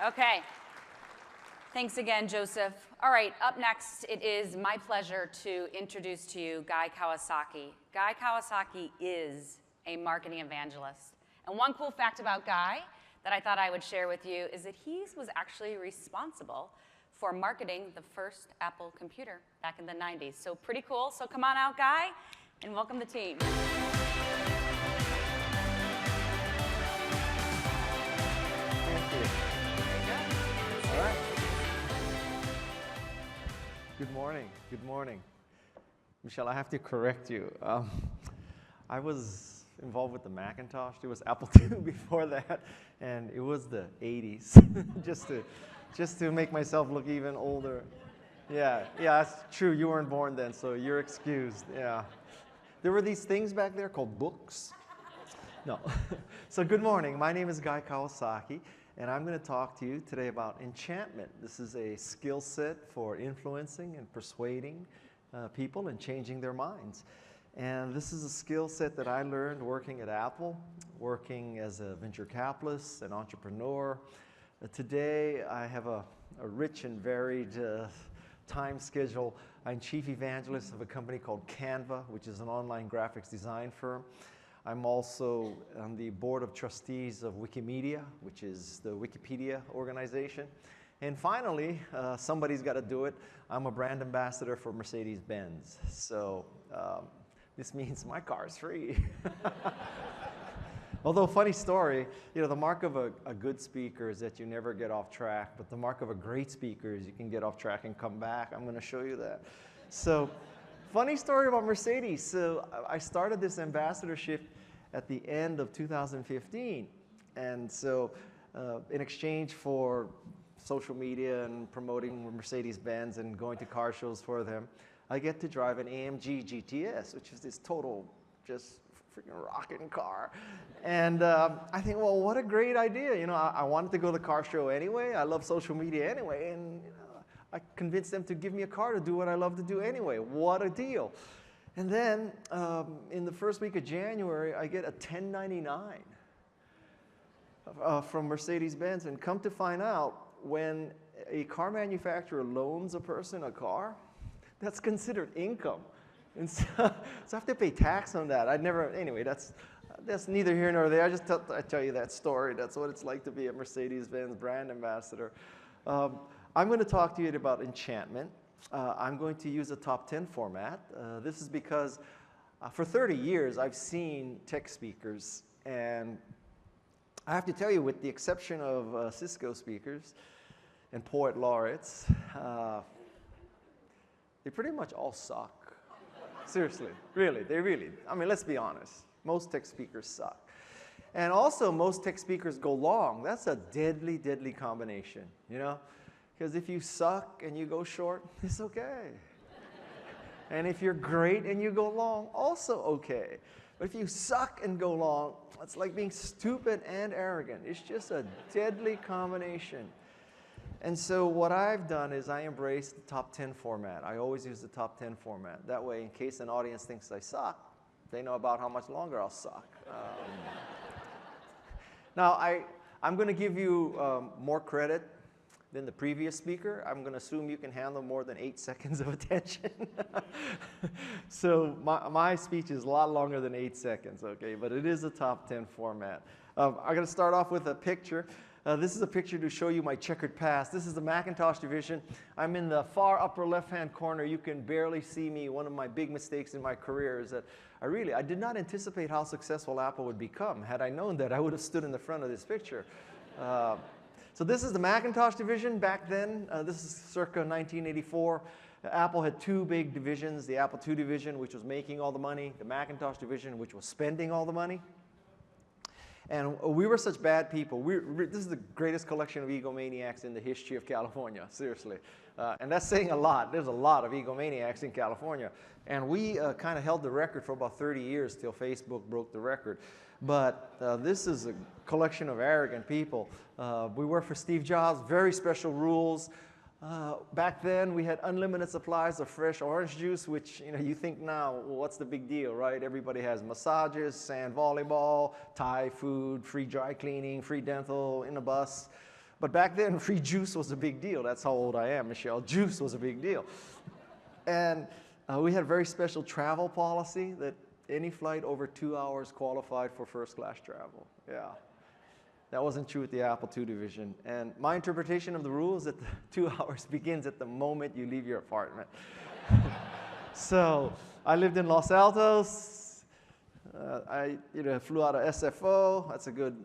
Okay. Thanks again, Joseph. All right, up next, it is my pleasure to introduce to you Guy Kawasaki. Guy Kawasaki is a marketing evangelist. And one cool fact about Guy that I thought I would share with you is that he was actually responsible for marketing the first Apple computer back in the 90s. So pretty cool. So come on out, Guy, and welcome the team. All right. Good morning. Good morning. Michelle, I have to correct you. I was involved with the Macintosh. It was Apple II before that, and it was the 80s, just to make myself look even older. Yeah, that's true. You weren't born then, so you're excused. Yeah. There were these things back there called books. No. So good morning. My name is Guy Kawasaki. And I'm going to talk to you today about enchantment. This is a skill set for influencing and persuading people and changing their minds. And this is a skill set that I learned working at Apple, working as a venture capitalist, an entrepreneur. Today, I have a rich and varied time schedule. I'm chief evangelist of a company called Canva, which is an online graphics design firm. I'm also on the board of trustees of Wikimedia, which is the Wikipedia organization. And finally, somebody's got to do it. I'm a brand ambassador for Mercedes-Benz. So this means my car is free. Although, funny story, the mark of a good speaker is that you never get off track, but the mark of a great speaker is you can get off track and come back. I'm going to show you that. So, funny story about Mercedes. So I started this ambassadorship at the end of 2015. And so in exchange for social media and promoting Mercedes-Benz and going to car shows for them, I get to drive an AMG GTS, which is this total just freaking rocking car. And I think, well, what a great idea. I wanted to go to the car show anyway. I love social media anyway. And I convinced them to give me a car to do what I love to do anyway. What a deal. And then in the first week of January, I get a 1099 from Mercedes-Benz. And come to find out, when a car manufacturer loans a person a car, that's considered income. And so I have to pay tax on that. Anyway, that's neither here nor there. I tell you that story. That's what it's like to be a Mercedes-Benz brand ambassador. I'm going to talk to you about enchantment. I'm going to use a top 10 format. This is because for 30 years I've seen tech speakers, and I have to tell you, with the exception of Cisco speakers and poet laureates, they pretty much all suck. Seriously, really, I mean, let's be honest. Most tech speakers suck. And also, most tech speakers go long. That's a deadly, deadly combination, Because if you suck and you go short, it's okay. And if you're great and you go long, also okay. But if you suck and go long, it's like being stupid and arrogant. It's just a deadly combination. And so what I've done is I embrace the top 10 format. I always use the top 10 format. That way, in case an audience thinks I suck, they know about how much longer I'll suck. Now, I'm going to give you more credit than the previous speaker. I'm going to assume you can handle more than 8 seconds of attention. So my speech is a lot longer than 8 seconds, okay? But it is a top 10 format. I'm going to start off with a picture. This is a picture to show you my checkered past. This is the Macintosh division. I'm in the far upper left-hand corner. You can barely see me. One of my big mistakes in my career is that I did not anticipate how successful Apple would become. Had I known that, I would have stood in the front of this picture. So this is the Macintosh division back then. This is circa 1984. Apple had two big divisions, the Apple II division, which was making all the money, the Macintosh division, which was spending all the money. And we were such bad people. This is the greatest collection of egomaniacs in the history of California, seriously. And that's saying a lot. There's a lot of egomaniacs in California. And we kind of held the record for about 30 years till Facebook broke the record. But this is a collection of arrogant people. We worked for Steve Jobs, very special rules. Back then, we had unlimited supplies of fresh orange juice, which you think now, well, what's the big deal, right? Everybody has massages, sand volleyball, Thai food, free dry cleaning, free dental in a bus. But back then, free juice was a big deal. That's how old I am, Michelle. Juice was a big deal. And we had a very special travel policy that any flight over 2 hours qualified for first class travel. Yeah. That wasn't true with the Apple II division. And my interpretation of the rule is that the 2 hours begins at the moment you leave your apartment. So I lived in Los Altos. I flew out of SFO. That's a good,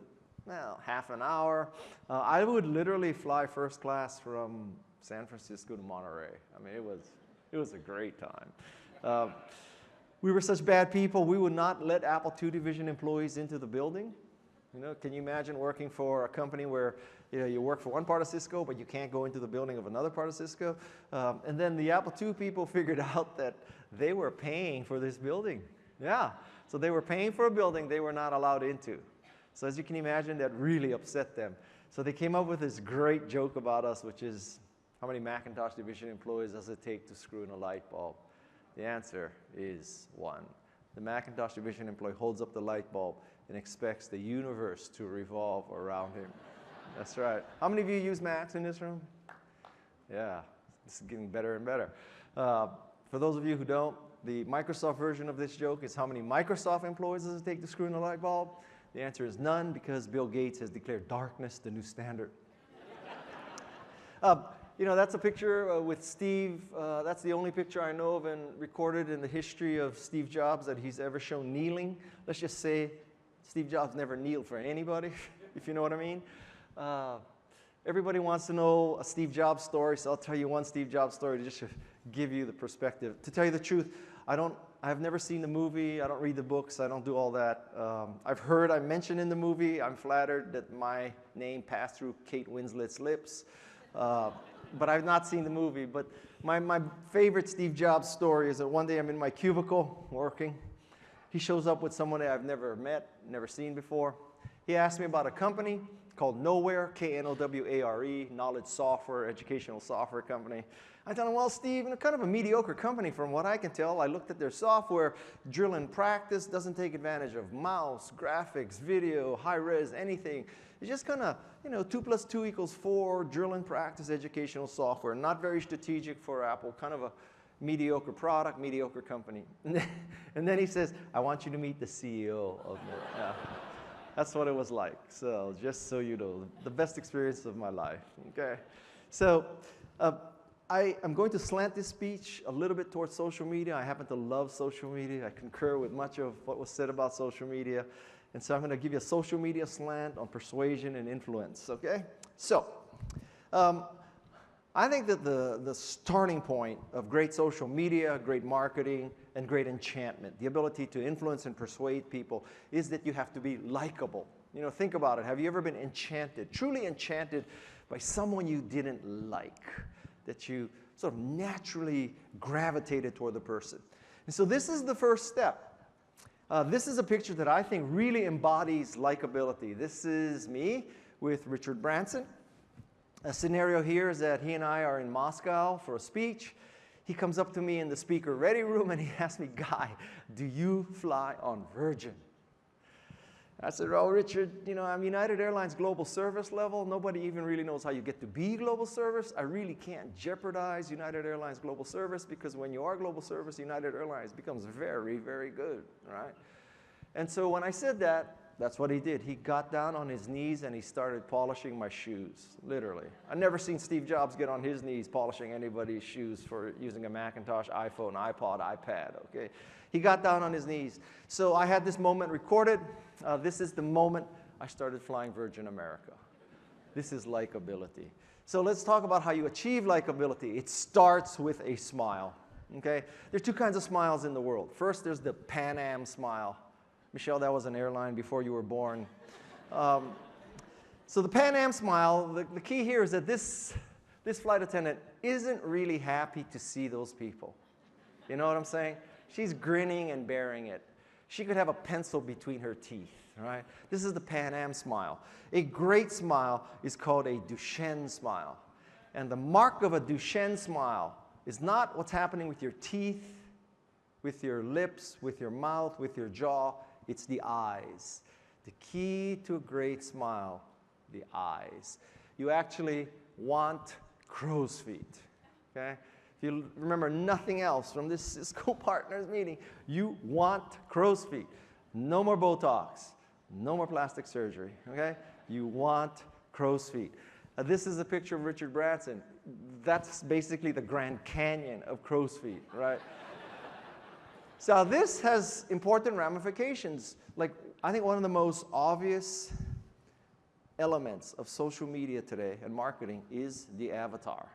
well, half an hour. I would literally fly first class from San Francisco to Monterey. I mean, it was a great time. We were such bad people, we would not let Apple II division employees into the building. Can you imagine working for a company where you work for one part of Cisco, but you can't go into the building of another part of Cisco? And then the Apple II people figured out that they were paying for this building. Yeah, so they were paying for a building they were not allowed into. So as you can imagine, that really upset them. So they came up with this great joke about us, which is, how many Macintosh division employees does it take to screw in a light bulb? The answer is 1. The Macintosh division employee holds up the light bulb and expects the universe to revolve around him. That's right. How many of you use Macs in this room? Yeah, this is getting better and better. For those of you who don't, the Microsoft version of this joke is, how many Microsoft employees does it take to screw in a light bulb? The answer is none, because Bill Gates has declared darkness the new standard. That's a picture with Steve. That's the only picture I know of and recorded in the history of Steve Jobs that he's ever shown kneeling. Let's just say Steve Jobs never kneeled for anybody, if you know what I mean. Everybody wants to know a Steve Jobs story, so I'll tell you one Steve Jobs story to just give you the perspective. To tell you the truth, I've never seen the movie, I don't read the books, I don't do all that. I've heard I'm mentioned in the movie. I'm flattered that my name passed through Kate Winslet's lips. But I've not seen the movie. But my favorite Steve Jobs story is that one day I'm in my cubicle working. He shows up with someone that I've never met, never seen before. He asked me about a company called Knoware, Knoware, knowledge software, educational software company. I tell him, well, Steve, kind of a mediocre company from what I can tell. I looked at their software, drill and practice, doesn't take advantage of mouse, graphics, video, high res, anything. It's just kind of, 2 + 2 = 4, drill and practice educational software. Not very strategic for Apple, kind of a mediocre product, mediocre company. And then he says, I want you to meet the CEO of Knoware. Yeah. That's what it was like. So just so you know, the best experience of my life. Okay. So I'm going to slant this speech a little bit towards social media. I happen to love social media. I concur with much of what was said about social media. And so I'm going to give you a social media slant on persuasion and influence. Okay. So I think that the starting point of great social media, great marketing, and great enchantment, the ability to influence and persuade people, is that you have to be likable. Think about it. Have you ever been enchanted, truly enchanted by someone you didn't like, that you sort of naturally gravitated toward the person? And so this is the first step. This is a picture that I think really embodies likability. This is me with Richard Branson. A scenario here is that he and I are in Moscow for a speech. He comes up to me in the speaker ready room and he asks me, Guy, do you fly on Virgin? I said, oh, Richard, I'm United Airlines global service level. Nobody even really knows how you get to be global service. I really can't jeopardize United Airlines global service, because when you are global service, United Airlines becomes very, very good, right? And so when I said that, that's what he did. He got down on his knees and he started polishing my shoes, literally. I've never seen Steve Jobs get on his knees polishing anybody's shoes for using a Macintosh, iPhone, iPod, iPad, okay? He got down on his knees. So I had this moment recorded. This is the moment I started flying Virgin America. This is likability. So let's talk about how you achieve likability. It starts with a smile, okay? There are 2 kinds of smiles in the world. First, there's the Pan Am smile. Michelle, that was an airline before you were born. So the Pan Am smile, the key here is that this flight attendant isn't really happy to see those people. You know what I'm saying? She's grinning and bearing it. She could have a pencil between her teeth, right? This is the Pan Am smile. A great smile is called a Duchenne smile. And the mark of a Duchenne smile is not what's happening with your teeth, with your lips, with your mouth, with your jaw. It's the eyes. The key to a great smile, the eyes. You actually want crow's feet, okay? If you remember nothing else from this Cisco partners meeting, you want crow's feet. No more Botox, no more plastic surgery, okay? You want crow's feet. This is a picture of Richard Branson. That's basically the Grand Canyon of crow's feet, right? So this has important ramifications. Like, I think one of the most obvious elements of social media today and marketing is the avatar.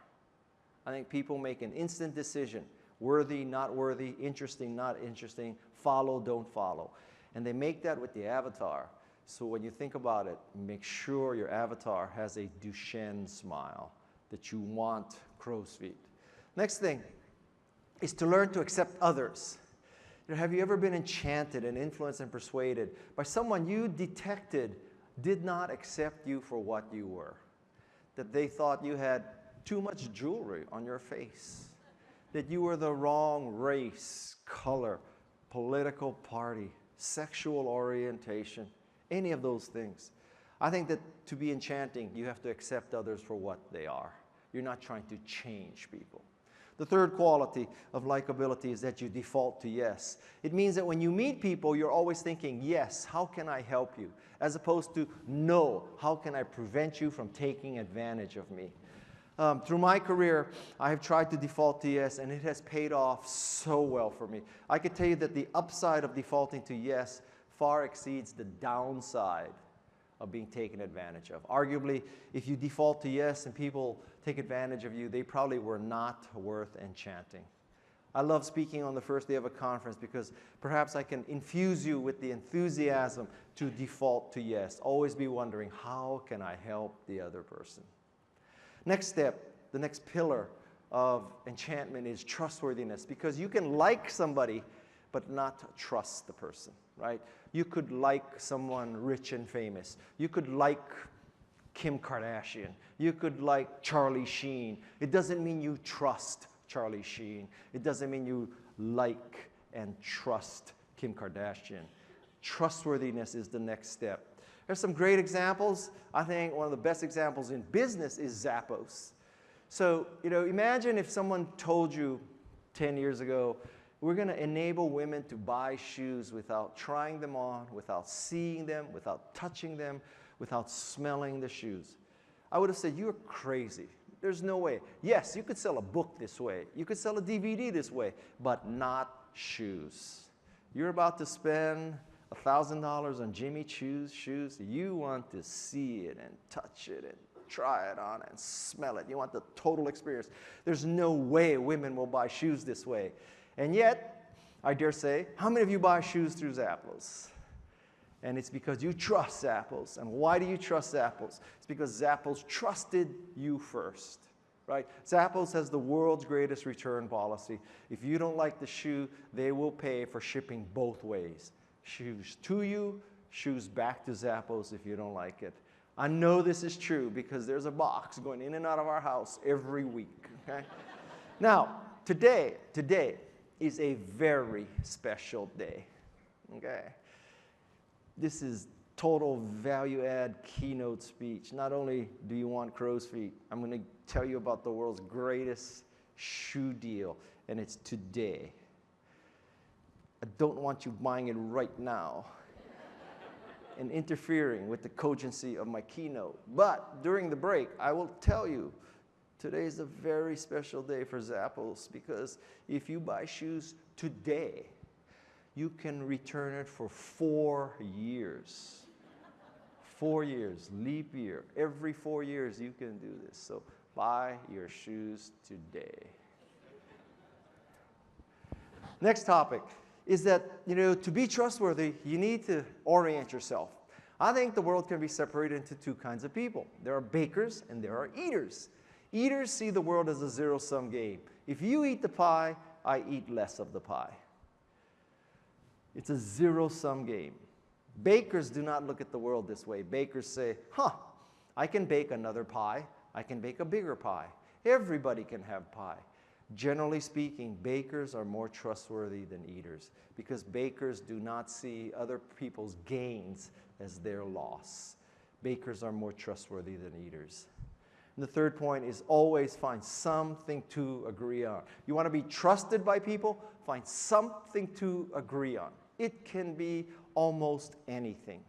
I think people make an instant decision, worthy, not worthy, interesting, not interesting, follow, don't follow. And they make that with the avatar. So when you think about it, make sure your avatar has a Duchenne smile, that you want crow's feet. Next thing is to learn to accept others. You know, have you ever been enchanted and influenced and persuaded by someone you detected did not accept you for what you were? That they thought you had too much jewelry on your face, that you were the wrong race, color, political party, sexual orientation, any of those things. I think that to be enchanting, you have to accept others for what they are. You're not trying to change people. The third quality of likability is that you default to yes. It means that when you meet people, you're always thinking, yes, how can I help you? As opposed to, no, how can I prevent you from taking advantage of me? Through my career, I have tried to default to yes, and it has paid off so well for me. I could tell you that the upside of defaulting to yes far exceeds the downside of being taken advantage of. Arguably, if you default to yes and people take advantage of you, they probably were not worth enchanting. I love speaking on the first day of a conference because perhaps I can infuse you with the enthusiasm to default to yes. Always be wondering, how can I help the other person? Next step, the next pillar of enchantment is trustworthiness, because you can like somebody but not trust the person, right? You could like someone rich and famous. You could like Kim Kardashian. You could like Charlie Sheen. It doesn't mean you trust Charlie Sheen. It doesn't mean you like and trust Kim Kardashian. Trustworthiness is the next step. There's some great examples. I think one of the best examples in business is Zappos. So, you know, imagine if someone told you 10 years ago, we're going to enable women to buy shoes without trying them on, without seeing them, without touching them, without smelling the shoes. I would have said, you're crazy. There's no way. Yes, you could sell a book this way. You could sell a DVD this way, but not shoes. You're about to spend $1,000 on Jimmy Choo's shoes. You want to see it and touch it and try it on and smell it. You want the total experience. There's no way women will buy shoes this way. And yet, I dare say, how many of you buy shoes through Zappos? And it's because you trust Zappos. And why do you trust Zappos? It's because Zappos trusted you first, right? Zappos has the world's greatest return policy. If you don't like the shoe, they will pay for shipping both ways. Shoes to you, shoes back to Zappos if you don't like it. I know this is true because there's a box going in and out of our house every week, okay? Now, today is a very special day, okay? This is total value add keynote speech. Not only do you want crow's feet, I'm going to tell you about the world's greatest shoe deal, and it's today. I don't want you buying it right now and interfering with the cogency of my keynote. But during the break, I will tell you, today is a very special day for Zappos, because if you buy shoes today, you can return it for 4 years. 4 years, leap year. Every 4 years you can do this. So buy your shoes today. Next topic is that, you know, to be trustworthy, you need to orient yourself. I think the world can be separated into two kinds of people. There are bakers and there are eaters. Eaters see the world as a zero-sum game. If you eat the pie, I eat less of the pie. It's a zero-sum game. Bakers do not look at the world this way. Bakers say, I can bake another pie. I can bake a bigger pie. Everybody can have pie. Generally speaking, bakers are more trustworthy than eaters, because bakers do not see other people's gains as their loss. Bakers are more trustworthy than eaters. And the third point is always find something to agree on. You want to be trusted by people? Find something to agree on. It can be almost anything,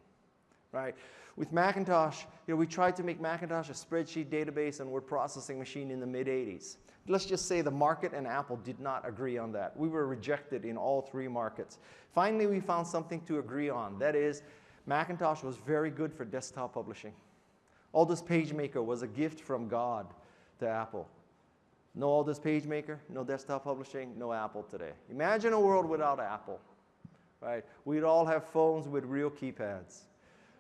right? With Macintosh, we tried to make Macintosh a spreadsheet database and word processing machine in the mid-'80s. Let's just say the market and Apple did not agree on that. We were rejected in all three markets. Finally, we found something to agree on. That is, Macintosh was very good for desktop publishing. Aldous PageMaker was a gift from God to Apple. No Aldous PageMaker, no desktop publishing, no Apple today. Imagine a world without Apple, right? We'd all have phones with real keypads.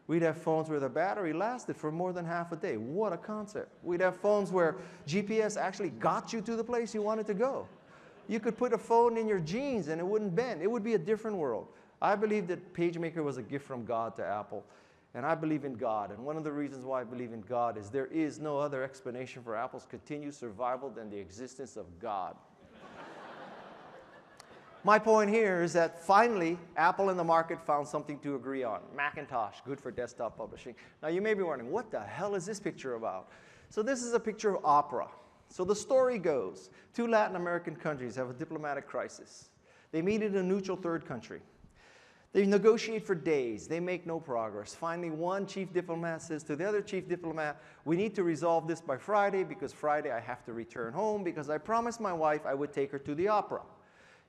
We'd have phones where the battery lasted for more than half a day. What a concept. We'd have phones where GPS actually got you to the place you wanted to go. You could put a phone in your jeans and it wouldn't bend. It would be a different world. I believe that PageMaker was a gift from God to Apple. And I believe in God. And one of the reasons why I believe in God is there is no other explanation for Apple's continued survival than the existence of God. My point here is that finally, Apple and the market found something to agree on. Macintosh, good for desktop publishing. Now you may be wondering, what the hell is this picture about? So this is a picture of opera. So the story goes, two Latin American countries have a diplomatic crisis. They meet in a neutral third country. They negotiate for days. They make no progress. Finally, one chief diplomat says to the other chief diplomat, we need to resolve this by Friday because Friday I have to return home because I promised my wife I would take her to the opera.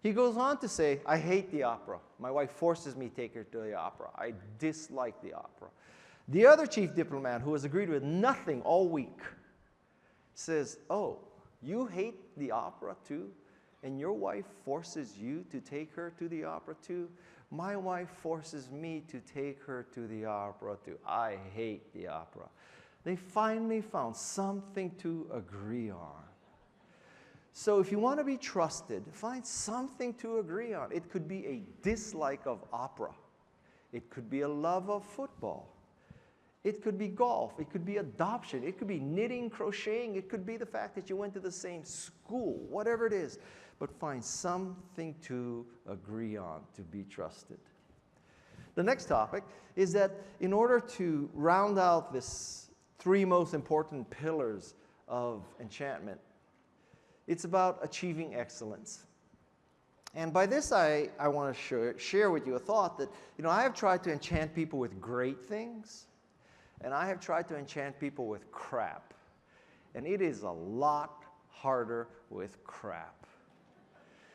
He goes on to say, I hate the opera. My wife forces me to take her to the opera. I dislike the opera. The other chief diplomat, who has agreed with nothing all week, says, oh, you hate the opera too? And your wife forces you to take her to the opera too? My wife forces me to take her to the opera too. I hate the opera. They finally found something to agree on. So if you want to be trusted, find something to agree on. It could be a dislike of opera. It could be a love of football. It could be golf. It could be adoption. It could be knitting, crocheting. It could be the fact that you went to the same school, whatever it is. But find something to agree on to be trusted. The next topic is that in order to round out this three most important pillars of enchantment, it's about achieving excellence. And by this, I want to share with you a thought that, I have tried to enchant people with great things, and I have tried to enchant people with crap. And it is a lot harder with crap.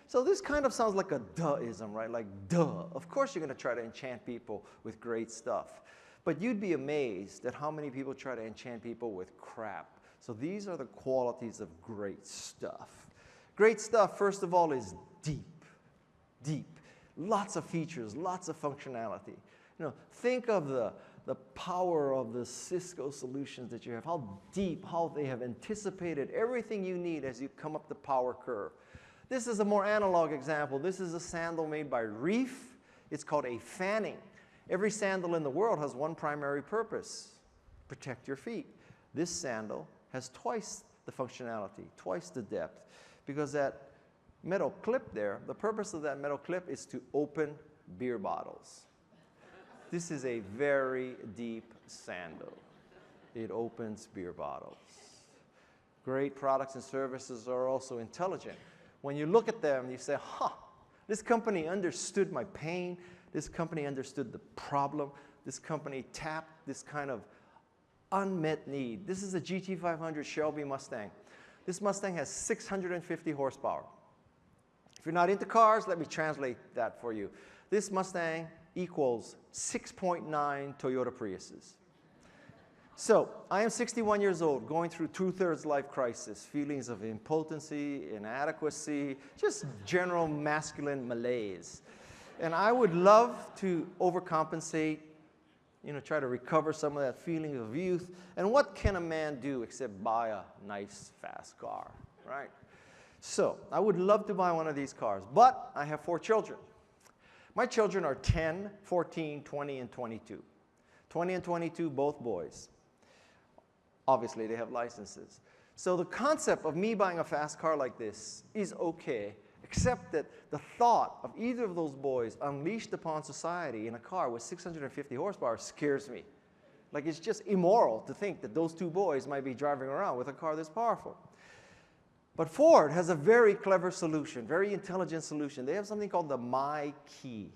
So this kind of sounds like a duh-ism, right? Like, duh. Of course you're going to try to enchant people with great stuff. But you'd be amazed at how many people try to enchant people with crap. So these are the qualities of great stuff. Great stuff, first of all, is deep. Deep. Lots of features, lots of functionality. Think of the power of the Cisco solutions that you have, how deep, how they have anticipated everything you need as you come up the power curve. This is a more analog example. This is a sandal made by Reef. It's called a fanning. Every sandal in the world has one primary purpose: protect your feet. This sandal has twice the functionality, twice the depth, because that metal clip there, the purpose of that metal clip is to open beer bottles. This is a very deep sandal. It opens beer bottles. Great products and services are also intelligent. When you look at them, you say, this company understood my pain. This company understood the problem. This company tapped this kind of unmet need. This is a GT500 Shelby Mustang. This Mustang has 650 horsepower. If you're not into cars, let me translate that for you. This Mustang equals 6.9 Toyota Priuses. So, I am 61 years old, going through two-thirds life crisis, feelings of impotency, inadequacy, just general masculine malaise. And I would love to overcompensate, try to recover some of that feeling of youth. And what can a man do except buy a nice, fast car, right? So, I would love to buy one of these cars, but I have 4 children. My children are 10, 14, 20, and 22. 20 and 22, both boys. Obviously, they have licenses. So the concept of me buying a fast car like this is okay, except that the thought of either of those boys unleashed upon society in a car with 650 horsepower scares me. Like, it's just immoral to think that those two boys might be driving around with a car this powerful. But Ford has a very clever solution, very intelligent solution. They have something called the My Key.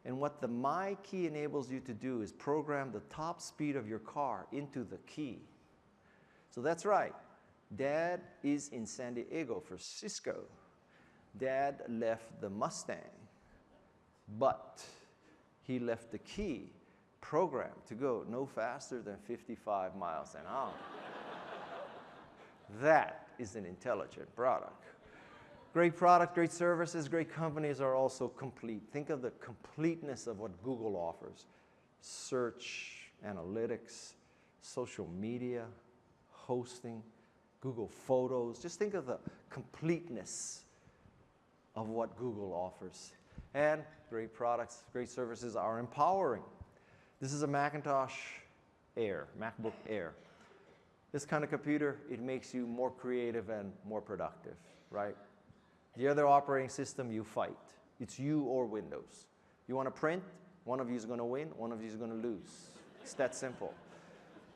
And what the My Key enables you to do is program the top speed of your car into the key. So that's right. Dad is in San Diego for Cisco. Dad left the Mustang, but he left the key programmed to go no faster than 55 miles an hour. That is an intelligent product. Great product, great services, great companies are also complete. Think of the completeness of what Google offers. Search, analytics, social media, hosting, Google Photos. Just think of the completeness of what Google offers. And great products, great services are empowering. This is a Macintosh Air, MacBook Air. This kind of computer, it makes you more creative and more productive, right? The other operating system, you fight. It's you or Windows. You want to print, one of you is going to win, one of you is going to lose. It's that simple.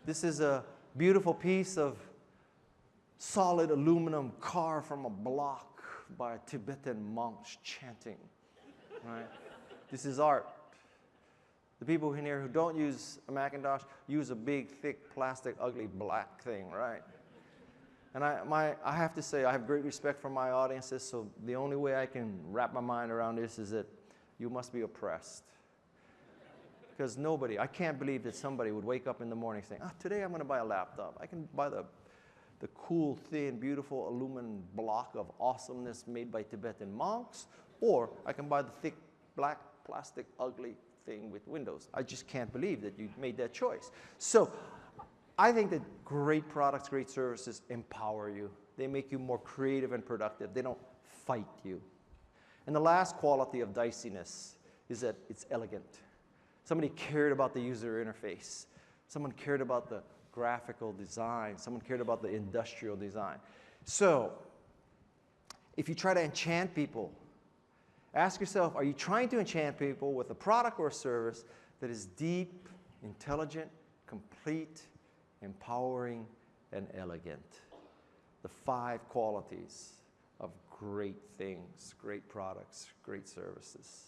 This is a beautiful piece of solid aluminum carved from a block by Tibetan monks chanting, right? This is art. The people in here who don't use a Macintosh use a big, thick, plastic, ugly, black thing, right? And I have to say, I have great respect for my audiences, so the only way I can wrap my mind around this is that you must be oppressed. Because nobody, I can't believe that somebody would wake up in the morning saying, today I'm going to buy a laptop. I can buy the cool, thin, beautiful aluminum block of awesomeness made by Tibetan monks, or I can buy the thick, black, plastic, ugly thing with Windows. I just can't believe that you made that choice. So I think that great products, great services empower you. They make you more creative and productive. They don't fight you. And the last quality of diciness is that it's elegant. Somebody cared about the user interface. Someone cared about the graphical design. Someone cared about the industrial design. So if you try to enchant people, ask yourself, are you trying to enchant people with a product or a service that is deep, intelligent, complete, empowering, and elegant? The 5 qualities of great things, great products, great services.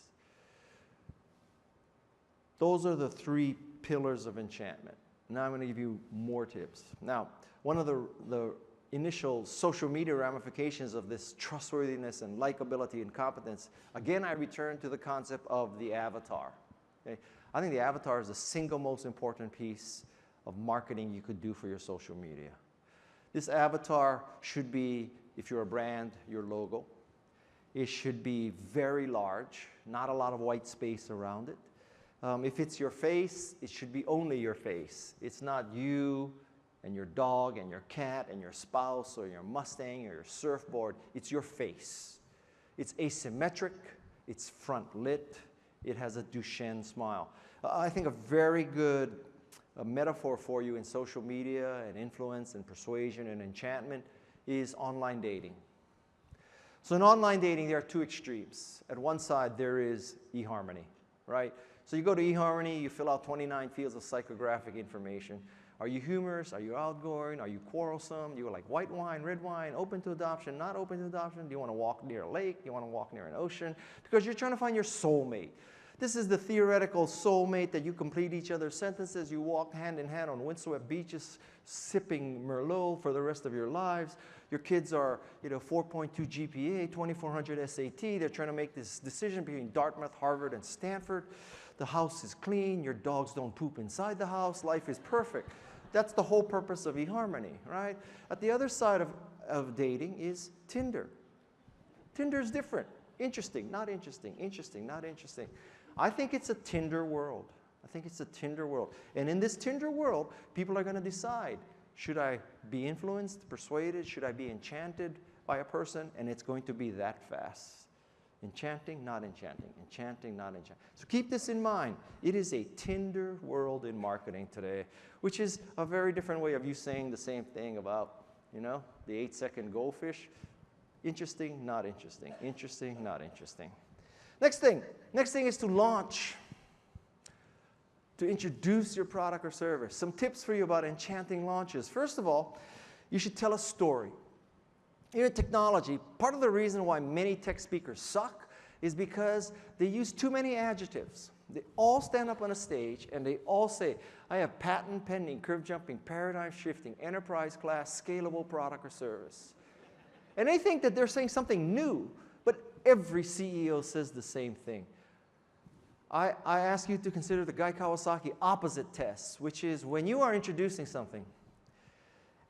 Those are the 3 pillars of enchantment. Now I'm going to give you more tips. Now, one of the initial social media ramifications of this trustworthiness and likability and competence, again, I return to the concept of the avatar. Okay? I think the avatar is the single most important piece of marketing you could do for your social media. This avatar should be, if you're a brand, your logo. It should be very large, not a lot of white space around it. If it's your face, it should be only your face. It's not you and your dog and your cat and your spouse or your Mustang or your surfboard. It's your face. It's asymmetric. It's front lit. It has a Duchenne smile. I think a very good metaphor for you in social media and influence and persuasion and enchantment is online dating. So in online dating, there are 2 extremes. At one side, there is eHarmony, right? So you go to eHarmony, you fill out 29 fields of psychographic information. Are you humorous? Are you outgoing? Are you quarrelsome? Do you like white wine, red wine, open to adoption, not open to adoption? Do you want to walk near a lake? Do you want to walk near an ocean? Because you're trying to find your soulmate. This is the theoretical soulmate that you complete each other's sentences. You walk hand in hand on windswept beaches, sipping Merlot for the rest of your lives. Your kids are, 4.2 GPA, 2400 SAT. They're trying to make this decision between Dartmouth, Harvard, and Stanford. The house is clean. Your dogs don't poop inside the house. Life is perfect. That's the whole purpose of eHarmony, right? At the other side of dating is Tinder. Tinder is different. Interesting, not interesting. Interesting, not interesting. I think it's a Tinder world. I think it's a Tinder world. And in this Tinder world, people are going to decide, should I be influenced, persuaded? Should I be enchanted by a person? And it's going to be that fast. Enchanting, not enchanting. Enchanting, not enchanting. So keep this in mind. It is a Tinder world in marketing today, which is a very different way of you saying the same thing about, the 8-second goldfish. Interesting, not interesting. Interesting, not interesting. Next thing is to launch. to introduce your product or service. Some tips for you about enchanting launches. First of all, you should tell a story. In technology, part of the reason why many tech speakers suck is because they use too many adjectives. They all stand up on a stage and they all say, I have patent pending, curve jumping, paradigm shifting, enterprise class, scalable product or service. And they think that they're saying something new, but every CEO says the same thing. I ask you to consider the Guy Kawasaki opposite test, which is when you are introducing something,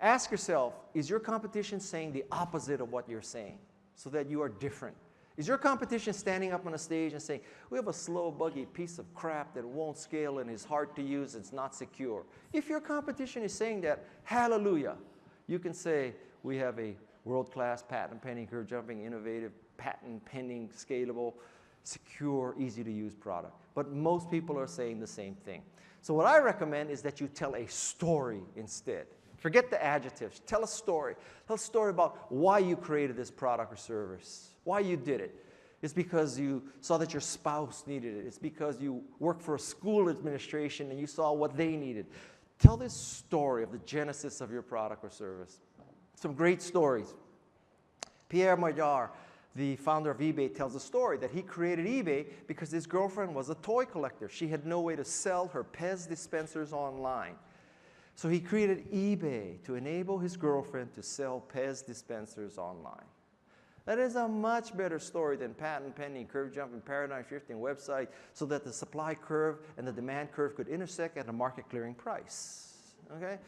ask yourself, is your competition saying the opposite of what you're saying so that you are different? Is your competition standing up on a stage and saying, we have a slow, buggy piece of crap that won't scale and is hard to use, it's not secure? If your competition is saying that, hallelujah, you can say, we have a world-class, patent-pending, curve-jumping, innovative, patent-pending, scalable, secure, easy-to-use product. But most people are saying the same thing. So what I recommend is that you tell a story instead. Forget the adjectives. Tell a story. Tell a story about why you created this product or service, why you did it. It's because you saw that your spouse needed it. It's because you work for a school administration and you saw what they needed. Tell this story of the genesis of your product or service. Some great stories. Pierre Maillard, the founder of eBay, tells a story that he created eBay because his girlfriend was a toy collector. She had no way to sell her Pez dispensers online. So he created eBay to enable his girlfriend to sell Pez dispensers online. That is a much better story than patent pending, curve jumping, paradigm shifting website so that the supply curve and the demand curve could intersect at a market clearing price. Okay?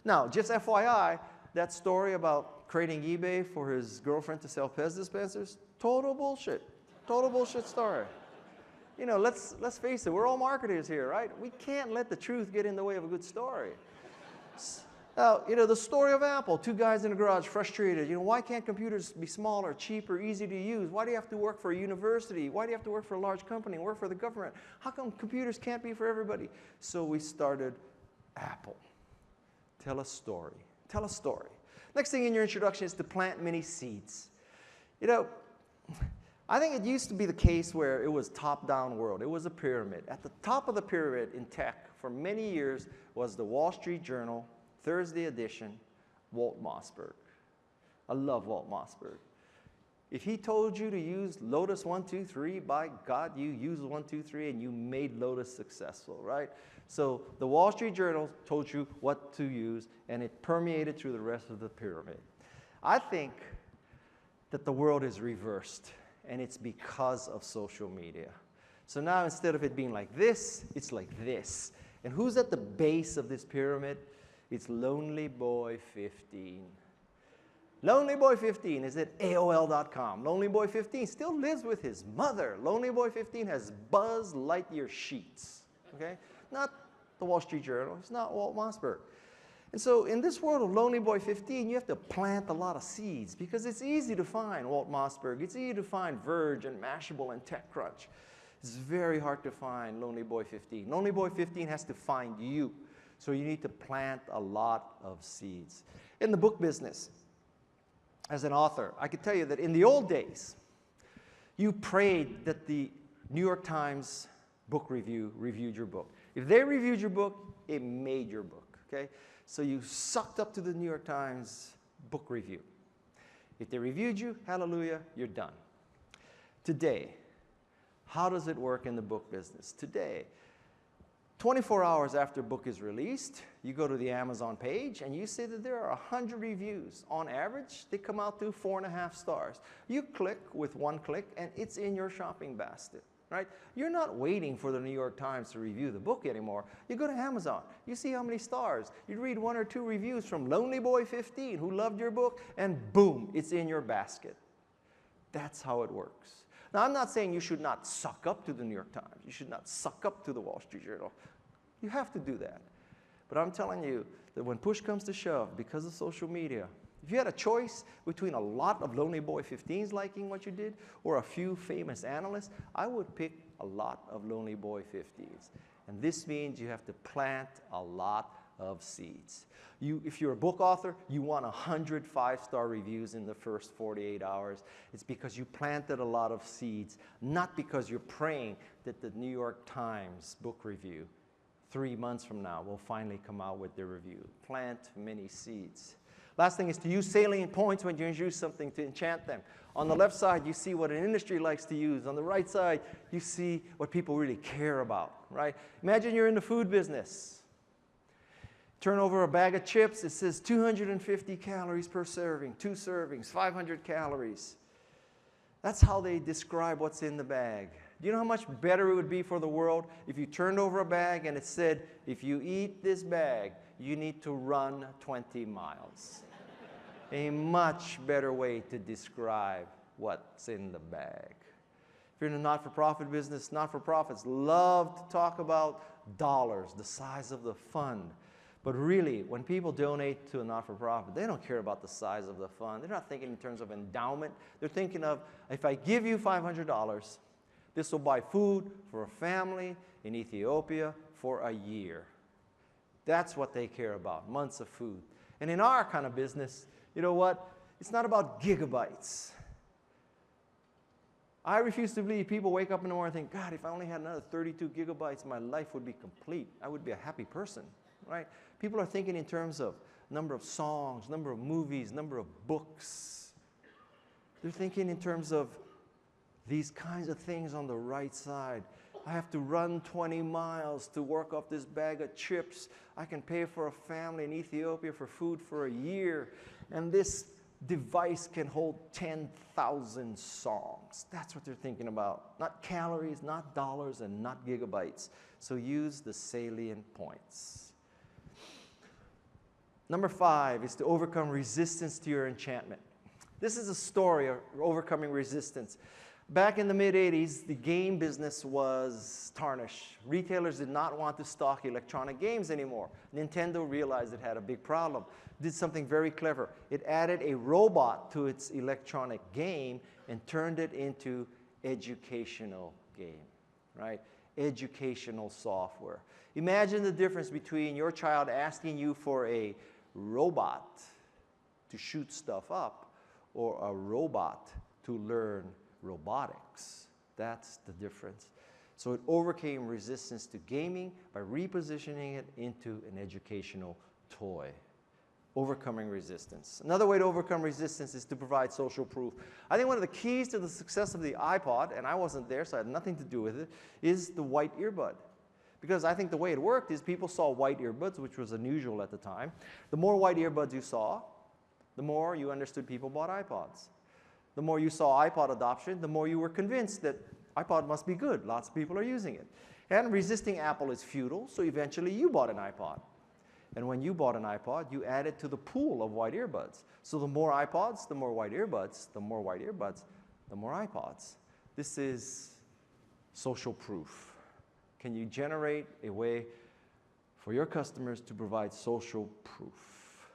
Now, just FYI, that story about creating eBay for his girlfriend to sell Pez dispensers, total bullshit. Total bullshit story. You know, let's face it, we're all marketers here, right? We can't let the truth get in the way of a good story. Now, you know, the story of Apple, two guys in a garage frustrated. You know, why can't computers be smaller, cheaper, easy to use? Why do you have to work for a university? Why do you have to work for a large company, work for the government? How come computers can't be for everybody? So we started Apple. Tell a story. Tell a story. Next thing in your introduction is to plant many seeds. You know, I think it used to be the case where it was top-down world. It was a pyramid. At the top of the pyramid in tech for many years was the Wall Street Journal, Thursday edition, Walt Mossberg. I love Walt Mossberg. If he told you to use Lotus 1, 2, 3, by God, you used 1, 2, 3, and you made Lotus successful, right? So the Wall Street Journal told you what to use, and it permeated through the rest of the pyramid. I think that the world is reversed, and it's because of social media. So now instead of it being like this, it's like this. And who's at the base of this pyramid? It's Lonely Boy 15. Lonely Boy 15 is at AOL.com. Lonely Boy 15 still lives with his mother. Lonely Boy 15 has Buzz Lightyear sheets. Okay? Not the Wall Street Journal. It's not Walt Mossberg. And so in this world of Lonely Boy 15, you have to plant a lot of seeds because it's easy to find Walt Mossberg. It's easy to find Verge and Mashable and TechCrunch. It's very hard to find Lonely Boy 15. Lonely Boy 15 has to find you. So you need to plant a lot of seeds. In the book business, as an author, I can tell you that in the old days, you prayed that the New York Times book review reviewed your book. If they reviewed your book, it made your book, okay? So you sucked up to the New York Times book review. If they reviewed you, hallelujah, you're done. Today, how does it work in the book business? Today, 24 hours after a book is released, you go to the Amazon page and you see that there are 100 reviews. On average, they come out to 4.5 stars. You click with one click and it's in your shopping basket, right? You're not waiting for the New York Times to review the book anymore. You go to Amazon, you see how many stars. You read 1 or 2 reviews from Lonely Boy 15 who loved your book and boom, it's in your basket. That's how it works. Now, I'm not saying you should not suck up to the New York Times. You should not suck up to the Wall Street Journal. You have to do that. But I'm telling you that when push comes to shove, because of social media, if you had a choice between a lot of Lonely Boy 15s liking what you did or a few famous analysts, I would pick a lot of Lonely Boy 15s. And this means you have to plant a lot of seeds. If you're a book author, you want 100 5-star reviews in the first 48 hours. It's because you planted a lot of seeds, not because you're praying that the New York Times book review 3 months from now will finally come out with their review. Plant many seeds. Last thing is to use salient points when you introduce something to enchant them. On the left side, you see what an industry likes to use. On the right side, you see what people really care about, right? Imagine you're in the food business. Turn over a bag of chips, it says 250 calories per serving, 2 servings, 500 calories. That's how they describe what's in the bag. Do you know how much better it would be for the world if you turned over a bag and it said, if you eat this bag, you need to run 20 miles? A much better way to describe what's in the bag. If you're in a not-for-profit business, not-for-profits love to talk about dollars, the size of the fund. But really, when people donate to a not-for-profit, they don't care about the size of the fund. They're not thinking in terms of endowment. They're thinking of, if I give you $500, this will buy food for a family in Ethiopia for a year. That's what they care about, months of food. And in our kind of business, you know what? It's not about gigabytes. I refuse to believe people wake up in the morning and think, God, if I only had another 32 gigabytes, my life would be complete. I would be a happy person, right? People are thinking in terms of number of songs, number of movies, number of books. They're thinking in terms of these kinds of things on the right side. I have to run 20 miles to work off this bag of chips. I can pay for a family in Ethiopia for food for a year. And this device can hold 10,000 songs. That's what they're thinking about. Not calories, not dollars, and not gigabytes. So use the salient points. Number 5 is to overcome resistance to your enchantment. This is a story of overcoming resistance. Back in the mid-'80s, the game business was tarnished. Retailers did not want to stock electronic games anymore. Nintendo realized it had a big problem. Did something very clever. It added a robot to its electronic game and turned it into educational game, right? Educational software. Imagine the difference between your child asking you for a robot to shoot stuff up or a robot to learn robotics. That's the difference. So it overcame resistance to gaming by repositioning it into an educational toy. Overcoming resistance. Another way to overcome resistance is to provide social proof. I think one of the keys to the success of the iPod, and I wasn't there so I had nothing to do with it, is the white earbud. Because I think the way it worked is people saw white earbuds, which was unusual at the time. The more white earbuds you saw, the more you understood people bought iPods. The more you saw iPod adoption, the more you were convinced that iPod must be good. Lots of people are using it. And resisting Apple is futile, so eventually you bought an iPod. And when you bought an iPod, you added to the pool of white earbuds. So the more iPods, the more white earbuds, the more white earbuds, the more iPods. This is social proof. Can you generate a way for your customers to provide social proof?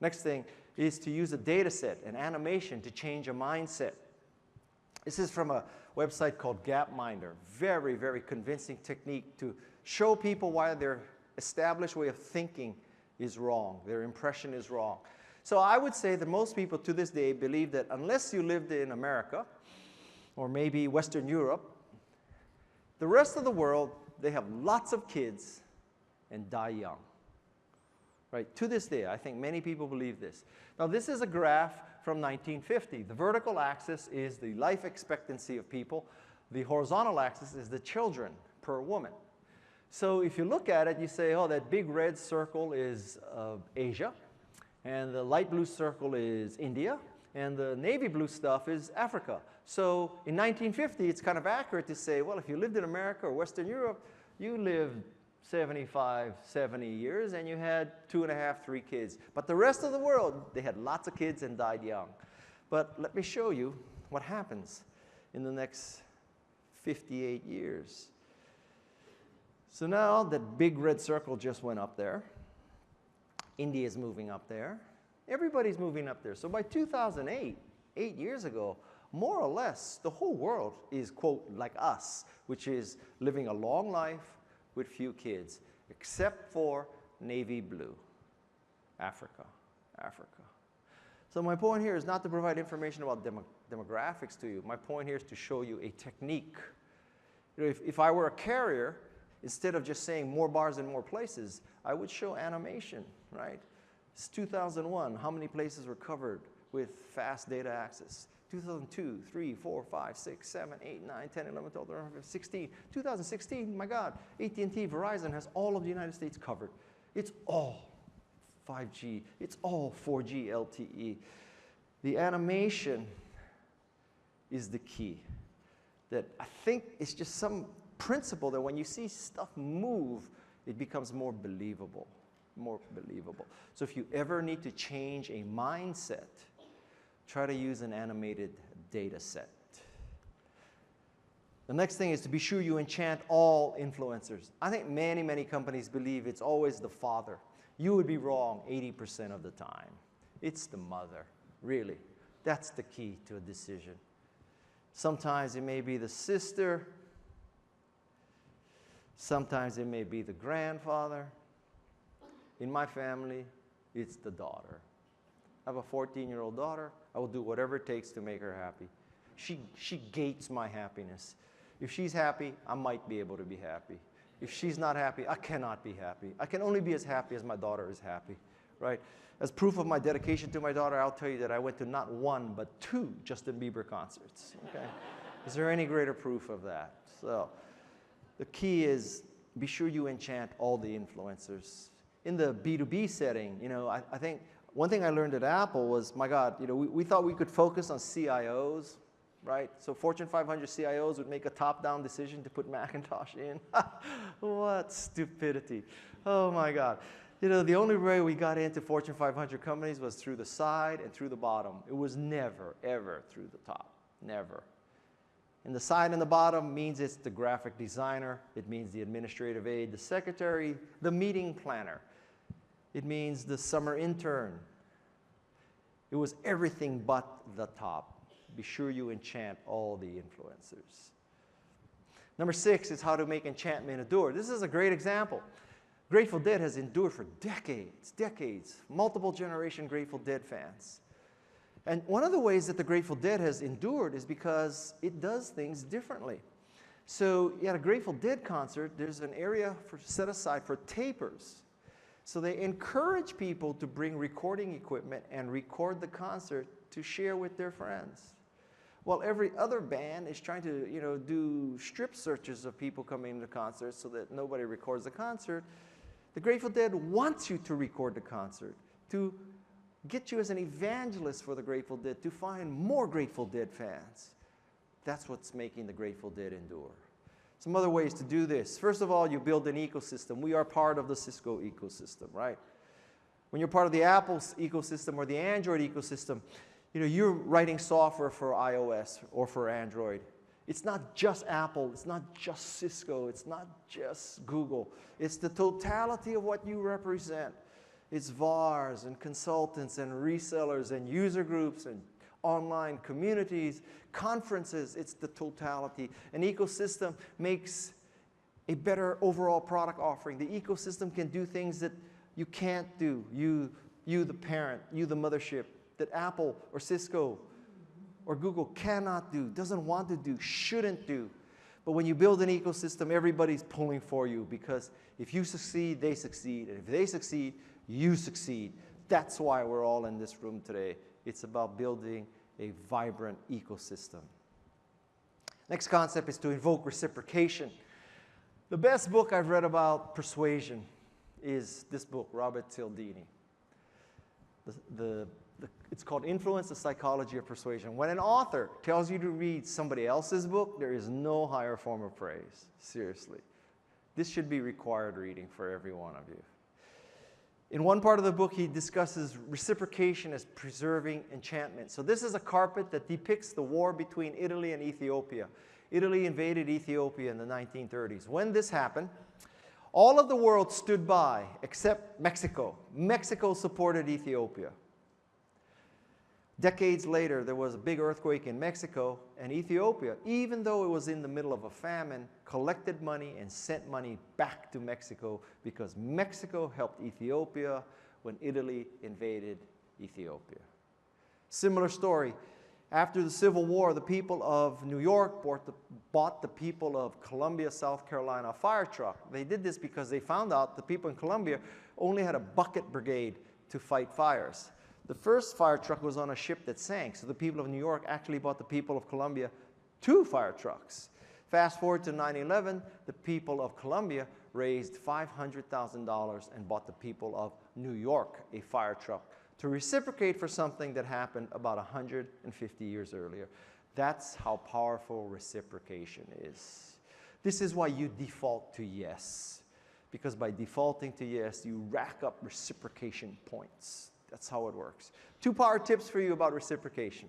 Next thing is to use a data set, an animation to change a mindset. This is from a website called Gapminder. Very, very convincing technique to show people why their established way of thinking is wrong, their impression is wrong. So I would say that most people to this day believe that unless you lived in America or maybe Western Europe, the rest of the world, they have lots of kids and die young. Right? To this day, I think many people believe this. Now, this is a graph from 1950. The vertical axis is the life expectancy of people. The horizontal axis is the children per woman. So if you look at it, you say, oh, that big red circle is Asia, and the light blue circle is India, and the navy blue stuff is Africa. So in 1950, it's kind of accurate to say, well, if you lived in America or Western Europe, you lived 75, 70 years, and you had 2.5, 3 kids. But the rest of the world, they had lots of kids and died young. But let me show you what happens in the next 58 years. So now that big red circle just went up there. India is moving up there. Everybody's moving up there. So by 2008, 8 years ago, more or less, the whole world is, quote, like us, which is living a long life with few kids, except for navy blue, Africa. So my point here is not to provide information about demographics to you. My point here is to show you a technique. You know, if I were a carrier, Instead of just saying more bars in more places, I would show animation, right? It's 2001, how many places were covered with fast data access? 2002, 3, 4, 5, 6, 7, 8, 9, 10, 11, 12, 13, 14, 16. 2016, my God, AT&T, Verizon has all of the United States covered. It's all 5G. It's all 4G LTE. The animation is the key. That I think it's just some principle that when you see stuff move, it becomes more believable, more believable. So if you ever need to change a mindset, try to use an animated data set. The next thing is to be sure you enchant all influencers. I think many, many companies believe it's always the father. You would be wrong 80% of the time. It's the mother, really. That's the key to a decision. Sometimes it may be the sister. Sometimes it may be the grandfather. In my family, it's the daughter. I have a 14-year-old daughter. I will do whatever it takes to make her happy. She gates my happiness. If she's happy, I might be able to be happy. If she's not happy, I cannot be happy. I can only be as happy as my daughter is happy, right? As proof of my dedication to my daughter, I'll tell you that I went to not 1, but 2 Justin Bieber concerts, okay? Is there any greater proof of that? So the key is be sure you enchant all the influencers. In the B2B setting, you know, I think one thing I learned at Apple was, my God, you know, we thought we could focus on CIOs, right? So Fortune 500 CIOs would make a top-down decision to put Macintosh in. What stupidity. Oh my God. You know, the only way we got into Fortune 500 companies was through the side and through the bottom. It was never, ever through the top. Never. And the side and the bottom means it's the graphic designer. It means the administrative aide, the secretary, the meeting planner. It means the summer intern. It was everything but the top. Be sure you enchant all the influencers. Number 6 is how to make enchantment endure. This is a great example. Grateful Dead has endured for decades, multiple generation Grateful Dead fans. And one of the ways that the Grateful Dead has endured is because it does things differently. So at a Grateful Dead concert, there's an area set aside for tapers. So they encourage people to bring recording equipment and record the concert to share with their friends. While every other band is trying to, you know, do strip searches of people coming to concerts so that nobody records the concert, the Grateful Dead wants you to record the concert, to get you as an evangelist for the Grateful Dead, to find more Grateful Dead fans. That's what's making the Grateful Dead endure. Some other ways to do this. First of all, you build an ecosystem. We are part of the Cisco ecosystem, right? When you're part of the Apple's ecosystem or the Android ecosystem, you know, you're writing software for iOS or for Android. It's not just Apple, it's not just Cisco, it's not just Google. It's the totality of what you represent. It's VARs and consultants and resellers and user groups and online communities, conferences. It's the totality. An ecosystem makes a better overall product offering. The ecosystem can do things that you can't do. You the parent, you the mothership, that Apple or Cisco or Google cannot do, doesn't want to do, shouldn't do. But when you build an ecosystem, everybody's pulling for you, because if you succeed, they succeed. And if they succeed, you succeed. That's why we're all in this room today. It's about building a vibrant ecosystem. Next concept is to invoke reciprocation. The best book I've read about persuasion is this book, Robert Cialdini. It's called Influence, the Psychology of Persuasion. When an author tells you to read somebody else's book, there is no higher form of praise. Seriously. This should be required reading for every one of you. In one part of the book, he discusses reciprocation as preserving enchantment. So this is a carpet that depicts the war between Italy and Ethiopia. Italy invaded Ethiopia in the 1930s. When this happened, all of the world stood by except Mexico. Mexico supported Ethiopia. Decades later, there was a big earthquake in Mexico, and Ethiopia, even though it was in the middle of a famine, collected money and sent money back to Mexico, because Mexico helped Ethiopia when Italy invaded Ethiopia. Similar story. After the Civil War, the people of New York bought the people of Columbia, South Carolina, a fire truck. They did this because they found out the people in Columbia only had a bucket brigade to fight fires. The first fire truck was on a ship that sank, so the people of New York actually bought the people of Columbia 2 fire trucks. Fast forward to 9/11, the people of Columbia raised $500,000 and bought the people of New York a fire truck to reciprocate for something that happened about 150 years earlier. That's how powerful reciprocation is. This is why you default to yes, because by defaulting to yes, you rack up reciprocation points. That's how it works. 2 power tips for you about reciprocation.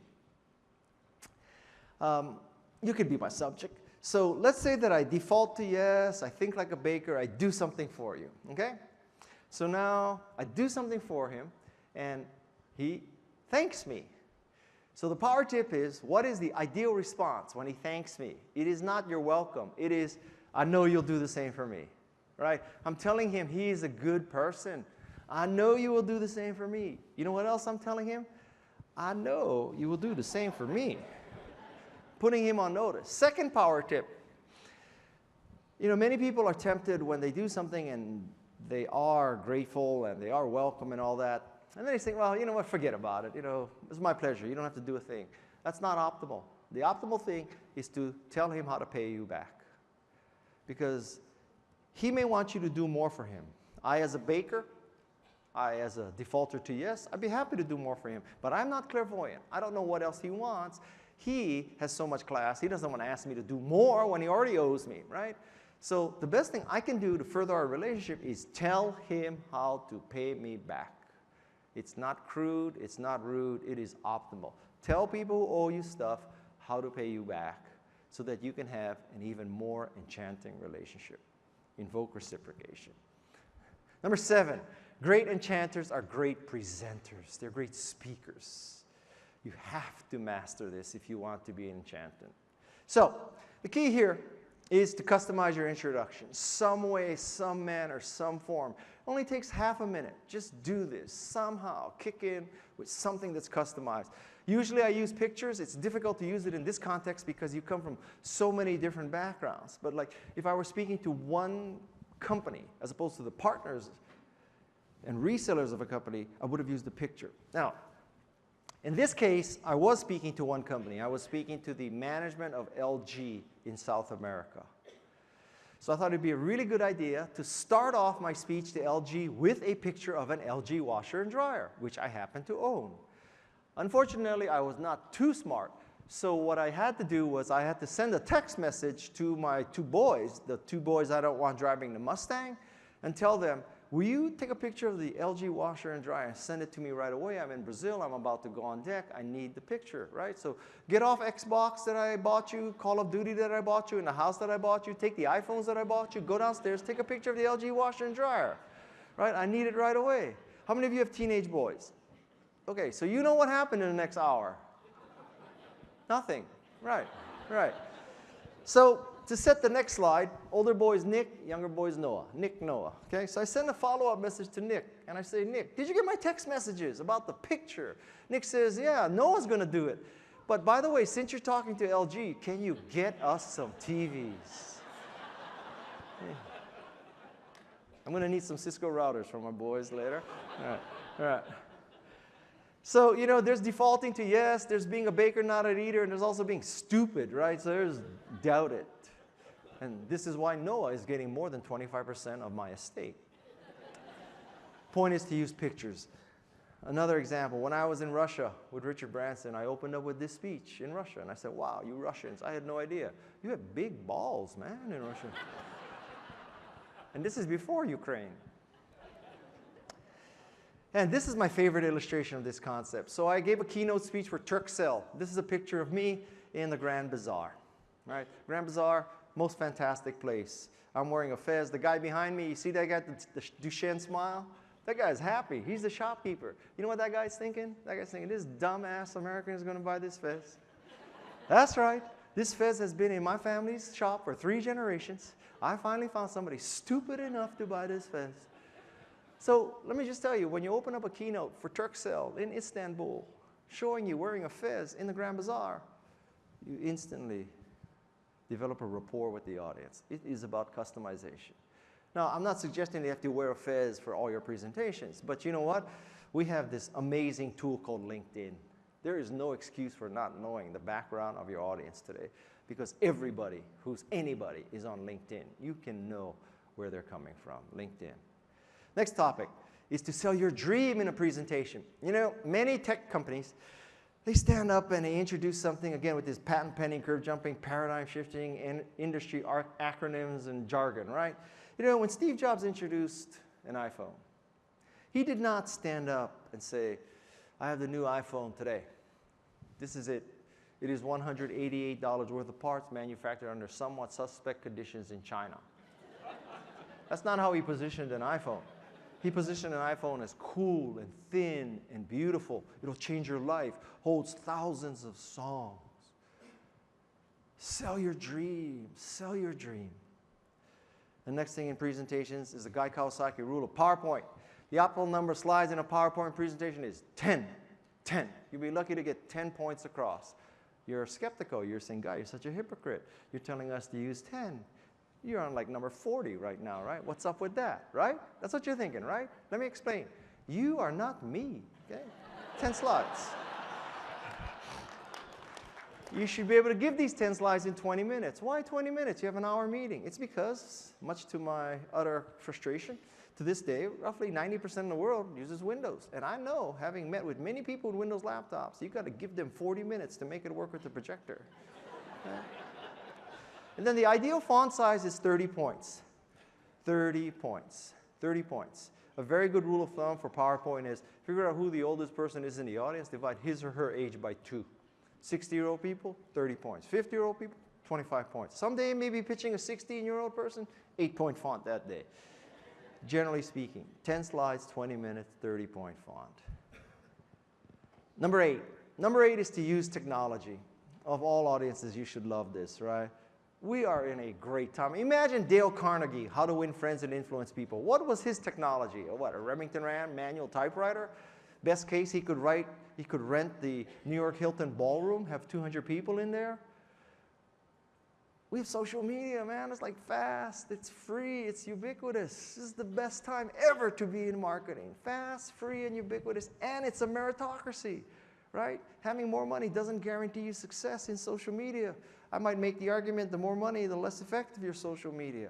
You could be my subject. So let's say that I default to yes, I think like a baker, I do something for you, okay? So now I do something for him, and he thanks me. So the power tip is, what is the ideal response when he thanks me? It is not you're welcome. It is, I know you'll do the same for me, right? I'm telling him he is a good person. I know you will do the same for me. You know what else I'm telling him? I know you will do the same for me. Putting him on notice. Second power tip. You know, many people are tempted when they do something and they are grateful and they are welcome and all that. And then they think, well, you know what, forget about it. You know, it's my pleasure. You don't have to do a thing. That's not optimal. The optimal thing is to tell him how to pay you back. Because he may want you to do more for him. I, as a baker, as a defaulter to yes, I'd be happy to do more for him. But I'm not clairvoyant. I don't know what else he wants. He has so much class. He doesn't want to ask me to do more when he already owes me, right? So the best thing I can do to further our relationship is tell him how to pay me back. It's not crude. It's not rude. It is optimal. Tell people who owe you stuff how to pay you back so that you can have an even more enchanting relationship. Invoke reciprocation. Number 7, great enchanters are great presenters. They're great speakers. You have to master this if you want to be an enchantant. So the key here is to customize your introduction. Some way, some manner, some form. It only takes half a minute. Just do this. Somehow kick in with something that's customized. Usually I use pictures. It's difficult to use it in this context because you come from so many different backgrounds. But like if I were speaking to one company as opposed to the partners and resellers of a company, I would have used a picture. Now, in this case, I was speaking to one company. I was speaking to the management of LG in South America. So I thought it'd be a really good idea to start off my speech to LG with a picture of an LG washer and dryer, which I happen to own. Unfortunately, I was not too smart. So what I had to do was I had to send a text message to my 2 boys, the 2 boys I don't want driving the Mustang, and tell them, will you take a picture of the LG washer and dryer and send it to me right away? I'm in Brazil. I'm about to go on deck. I need the picture, right? So get off Xbox that I bought you, Call of Duty that I bought you, in the house that I bought you, take the iPhones that I bought you, go downstairs, take a picture of the LG washer and dryer, right? I need it right away. How many of you have teenage boys? Okay, so you know what happened in the next hour. Nothing, right, right. So to set the next slide, older boy is Nick, younger boy is Noah. Nick, Noah. Okay, so I send a follow-up message to Nick, and I say, Nick, did you get my text messages about the picture? Nick says, yeah, Noah's going to do it. But by the way, since you're talking to LG, can you get us some TVs? Yeah. I'm going to need some Cisco routers for my boys later. All right, all right. So, you know, there's defaulting to yes, there's being a baker, not an eater, and there's also being stupid, right? So there's doubt it. And this is why Noah is getting more than 25% of my estate. Point is to use pictures. Another example, when I was in Russia with Richard Branson, I opened up with this speech in Russia. And I said, wow, you Russians, I had no idea. You have big balls, man, in Russia. And this is before Ukraine. And this is my favorite illustration of this concept. So I gave a keynote speech for Turkcell. This is a picture of me in the Grand Bazaar. Right? Grand Bazaar, most fantastic place. I'm wearing a fez. The guy behind me, you see that guy, the Duchenne smile? That guy's happy. He's the shopkeeper. You know what that guy's thinking? That guy's thinking, this dumbass American is going to buy this fez. That's right. This fez has been in my family's shop for 3 generations. I finally found somebody stupid enough to buy this fez. So let me just tell you, when you open up a keynote for Turkcell in Istanbul, showing you wearing a fez in the Grand Bazaar, you instantly develop a rapport with the audience. It is about customization. Now, I'm not suggesting you have to wear a fez for all your presentations, but you know what? We have this amazing tool called LinkedIn. There is no excuse for not knowing the background of your audience today, because everybody who's anybody is on LinkedIn. You can know where they're coming from, LinkedIn. Next topic is to sell your dream in a presentation. You know, many tech companies, they stand up and they introduce something, again, with this patent pending, curve jumping, paradigm shifting, and industry acronyms and jargon, right? You know, when Steve Jobs introduced an iPhone, he did not stand up and say, I have the new iPhone today. This is it. It is $188 worth of parts manufactured under somewhat suspect conditions in China. That's not how he positioned an iPhone. He positioned an iPhone as cool and thin and beautiful. It'll change your life. Holds thousands of songs. Sell your dream. Sell your dream. The next thing in presentations is the Guy Kawasaki rule of PowerPoint. The optimal number of slides in a PowerPoint presentation is 10. 10. You'll be lucky to get 10 points across. You're skeptical. You're saying, Guy, you're such a hypocrite. You're telling us to use 10. You're on like number 40 right now, right? What's up with that, right? That's what you're thinking, right? Let me explain. You are not me, okay? 10 slides. You should be able to give these 10 slides in 20 minutes. Why 20 minutes? You have an hour meeting. It's because, much to my utter frustration, to this day, roughly 90% of the world uses Windows. And I know, having met with many people with Windows laptops, you've got to give them 40 minutes to make it work with the projector. Okay? And then the ideal font size is 30 points. 30 points. 30 points. A very good rule of thumb for PowerPoint is figure out who the oldest person is in the audience, divide his or her age by 2. 60-year-old people, 30 points. 50-year-old people, 25 points. Someday maybe pitching a 16-year-old person, 8-point font that day. Generally speaking, 10 slides, 20 minutes, 30-point font. Number 8. Number 8 is to use technology. Of all audiences, you should love this, right? We are in a great time. Imagine Dale Carnegie, How to Win Friends and Influence People. What was his technology? What, a Remington Rand manual typewriter? Best case, he could rent the New York Hilton ballroom, have 200 people in there. We have social media, man. It's like fast, it's free, it's ubiquitous. This is the best time ever to be in marketing. Fast, free, and ubiquitous, and it's a meritocracy, right? Having more money doesn't guarantee you success in social media. I might make the argument, the more money, the less effective your social media.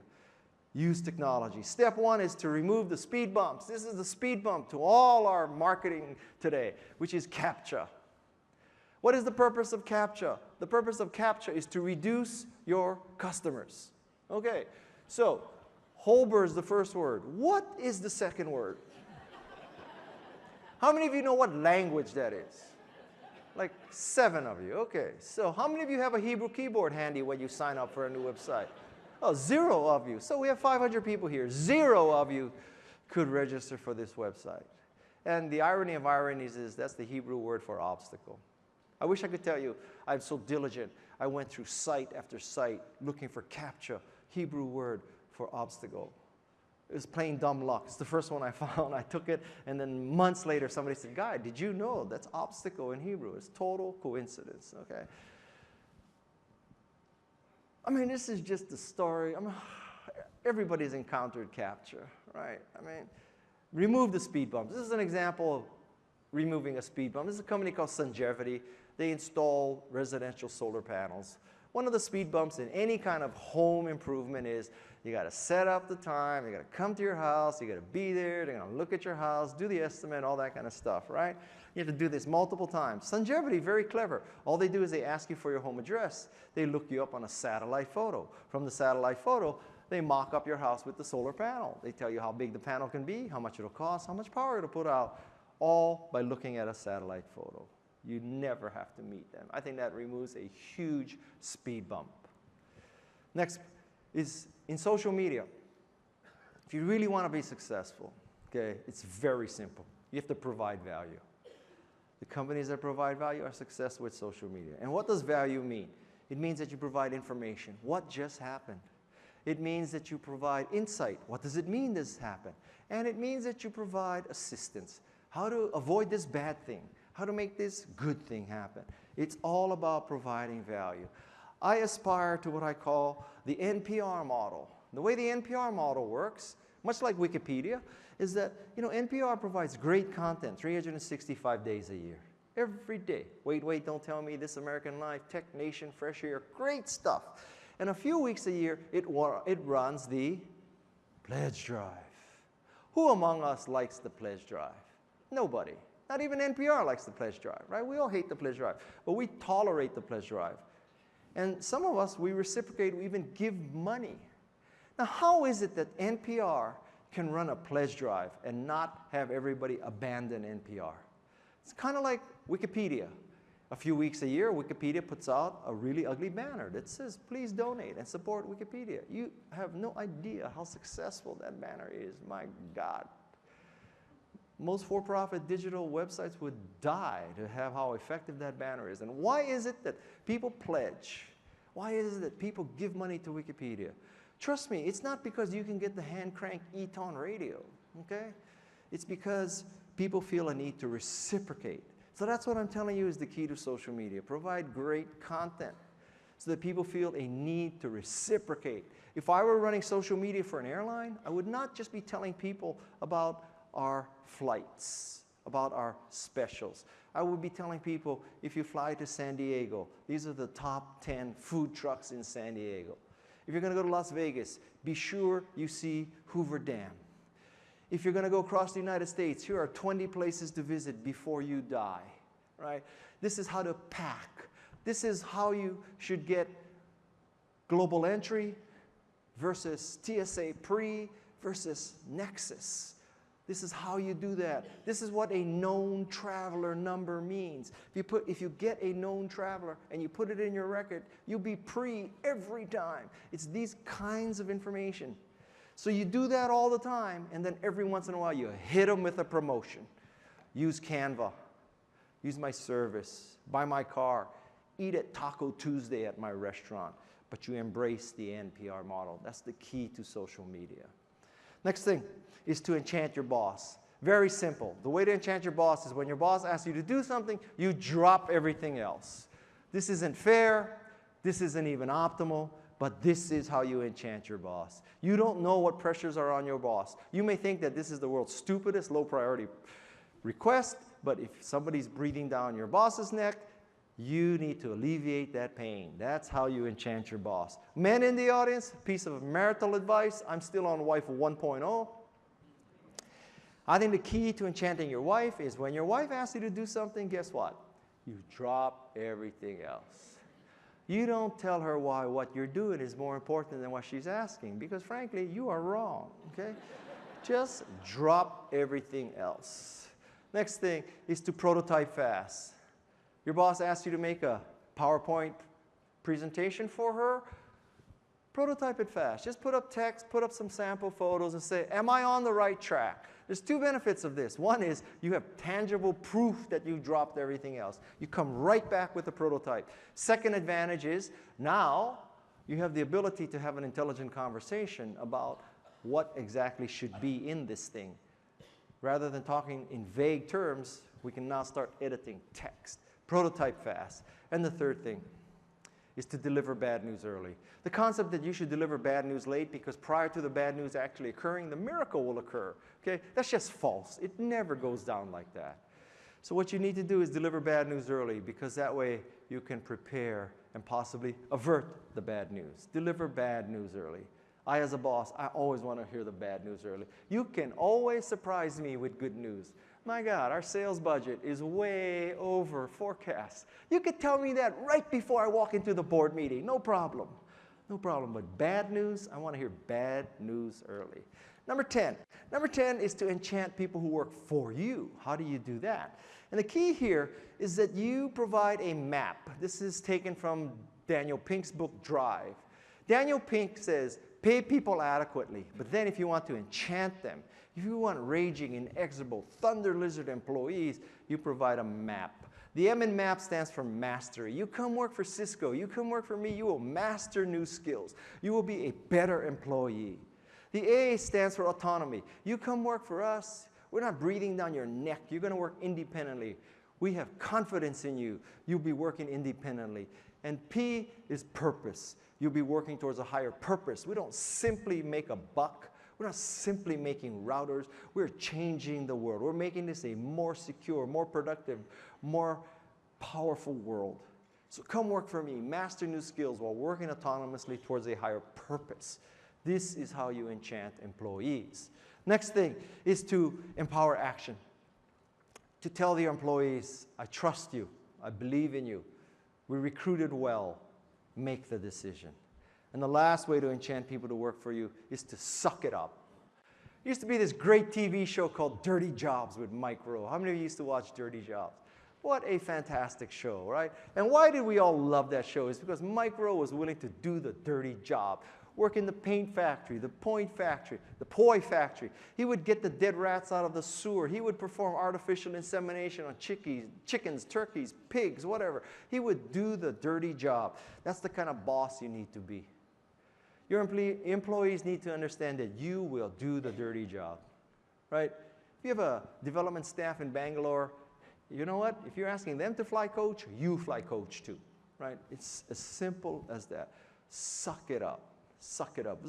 Use technology. Step 1 is to remove the speed bumps. This is the speed bump to all our marketing today, which is CAPTCHA. What is the purpose of CAPTCHA? The purpose of CAPTCHA is to reduce your customers. Okay, so Holber is the first word. What is the second word? How many of you know what language that is? Like 7 of you. Okay, so how many of you have a Hebrew keyboard handy when you sign up for a new website? Oh, 0 of you. So we have 500 people here. 0 of you could register for this website. And the irony of ironies is that's the Hebrew word for obstacle. I wish I could tell you I'm so diligent. I went through site after site looking for CAPTCHA, Hebrew word for obstacle. It was plain dumb luck. It's the first one I found. I took it, and then months later somebody said, Guy, did you know that's obstacle in Hebrew? It's total coincidence, okay? I mean, this is just the story. Everybody's encountered CAPTCHA, right? I mean, remove the speed bumps. This is an example of removing a speed bump. This is a company called Sungevity. They install residential solar panels. One of the speed bumps in any kind of home improvement is you got to set up the time, you got to come to your house, you got to be there, they're going to look at your house, do the estimate, all that kind of stuff, right? You have to do this multiple times. Sungevity, very clever. All they do is they ask you for your home address. They look you up on a satellite photo. From the satellite photo, they mock up your house with the solar panel. They tell you how big the panel can be, how much it'll cost, how much power it'll put out, all by looking at a satellite photo. You never have to meet them. I think that removes a huge speed bump. Next is in social media. If you really want to be successful, okay, it's very simple. You have to provide value. The companies that provide value are successful with social media. And what does value mean? It means that you provide information. What just happened? It means that you provide insight. What does it mean this happened? And it means that you provide assistance. How to avoid this bad thing. how to make this good thing happen. It's all about providing value. I aspire to what I call the NPR model. The way the NPR model works, much like Wikipedia, is that NPR provides great content 365 days a year. Every day. Wait, don't tell me, This American Life, Tech Nation, Fresh Air, great stuff. And a few weeks a year, it runs the pledge drive. Who among us likes the pledge drive? Nobody. Not even NPR likes the pledge drive, right? We all hate the pledge drive, but we tolerate the pledge drive. And some of us, we reciprocate, we even give money. Now, how is it that NPR can run a pledge drive and not have everybody abandon NPR? It's kind of like Wikipedia. A few weeks a year, Wikipedia puts out a really ugly banner that says, please donate and support Wikipedia. You have no idea how successful that banner is. My God. Most for-profit digital websites would die to have how effective that banner is. And why is it that people pledge? Why is it that people give money to Wikipedia? Trust me, it's not because you can get the hand-crank Eton radio, okay? It's because people feel a need to reciprocate. So that's what I'm telling you is the key to social media. Provide great content so that people feel a need to reciprocate. If I were running social media for an airline, I would not just be telling people about our flights, about our specials. I would be telling people, if you fly to San Diego, these are the top 10 food trucks in San Diego. If you're going to go to Las Vegas, be sure you see Hoover Dam. If you're going to go across the United States, here are 20 places to visit before you die, right? This is how to pack. This is how you should get global entry versus TSA pre versus Nexus. This is how you do that. This is what a known traveler number means. If you get a known traveler and you put it in your record, you'll be pre every time. It's these kinds of information. So you do that all the time, and then every once in a while you hit them with a promotion. Use Canva. Use my service. Buy my car. Eat at Taco Tuesday at my restaurant. But you embrace the NPR model. That's the key to social media. Next thing is to enchant your boss. Very simple. The way to enchant your boss is when your boss asks you to do something, you drop everything else. This isn't fair. This isn't even optimal. But this is how you enchant your boss. You don't know what pressures are on your boss. You may think that this is the world's stupidest low priority request, but if somebody's breathing down your boss's neck, you need to alleviate that pain. That's how you enchant your boss. Men in the audience, piece of marital advice. I'm still on wife 1.0. I think the key to enchanting your wife is when your wife asks you to do something, guess what? You drop everything else. You don't tell her why what you're doing is more important than what she's asking, because frankly, you are wrong, okay? Just drop everything else. Next thing is to prototype fast. Your boss asks you to make a PowerPoint presentation for her. Prototype it fast. Just put up text, put up some sample photos, and say, am I on the right track? There's two benefits of this. One is you have tangible proof that you dropped everything else. You come right back with a prototype. Second advantage is now you have the ability to have an intelligent conversation about what exactly should be in this thing. Rather than talking in vague terms, we can now start editing text. Prototype fast. And the third thing is to deliver bad news early. The concept that you should deliver bad news late because prior to the bad news actually occurring, the miracle will occur. Okay? That's just false. It never goes down like that. So what you need to do is deliver bad news early, because that way you can prepare and possibly avert the bad news. Deliver bad news early. I, as a boss, I always want to hear the bad news early. You can always surprise me with good news. My God, our sales budget is way over forecast. You could tell me that right before I walk into the board meeting. No problem. No problem. But bad news, I want to hear bad news early. Number 10. Number 10 is to enchant people who work for you. How do you do that? And the key here is that you provide a map. This is taken from Daniel Pink's book, Drive. Daniel Pink says, pay people adequately, but then if you want to enchant them, if you want raging, inexorable, thunder lizard employees, you provide a map. The M in MAP stands for mastery. You come work for Cisco, you come work for me, you will master new skills. You will be a better employee. The A stands for autonomy. You come work for us, we're not breathing down your neck. You're going to work independently. We have confidence in you. You'll be working independently. And P is purpose. You'll be working towards a higher purpose. We don't simply make a buck. We're not simply making routers. We're changing the world. We're making this a more secure, more productive, more powerful world. So come work for me. Master new skills while working autonomously towards a higher purpose. This is how you enchant employees. Next thing is to empower action. To tell the employees, I trust you. I believe in you. We recruited well. Make the decision. And the last way to enchant people to work for you is to suck it up. There used to be this great TV show called Dirty Jobs with Mike Rowe. How many of you used to watch Dirty Jobs? What a fantastic show, right? And why did we all love that show? It's because Mike Rowe was willing to do the dirty job. Work in the paint factory, the point factory, the poi factory. He would get the dead rats out of the sewer. He would perform artificial insemination on chickens, turkeys, pigs, whatever. He would do the dirty job. That's the kind of boss you need to be. Your employees need to understand that you will do the dirty job, right? If you have a development staff in Bangalore, you know what? If you're asking them to fly coach, you fly coach too, right? It's as simple as that. Suck it up. Suck it up.